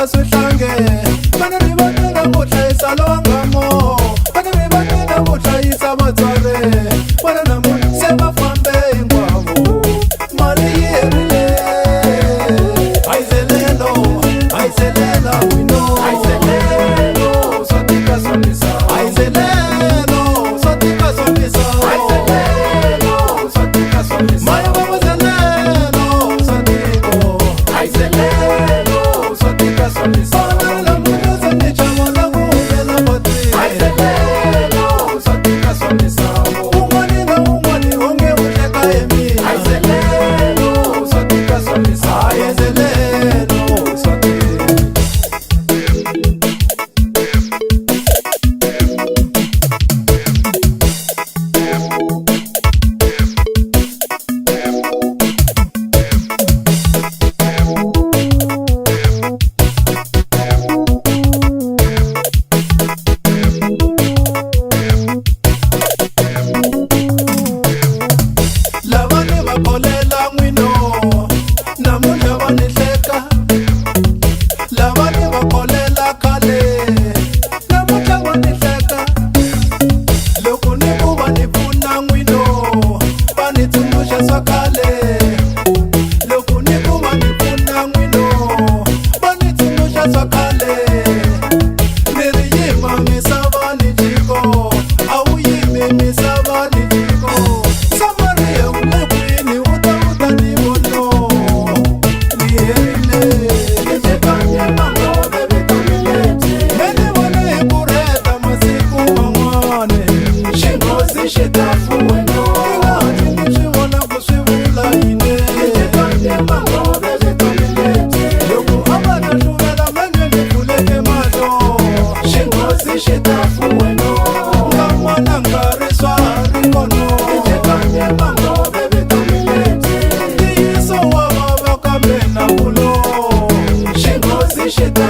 ka swihlange vana ri va tela ku hlayisa longamo vana ri va tela ku hlayisa vatswari vana namuntlha se va fambe hinkwavo mali yi herile hayizelelo hayizelela wino hayizelelo swa tika swa misava hayizelelo swa tika swa misava hayizelelo swa tika swa misava maya vavuzelelo swa tiko hayizelelo swa tika swa misava Shit.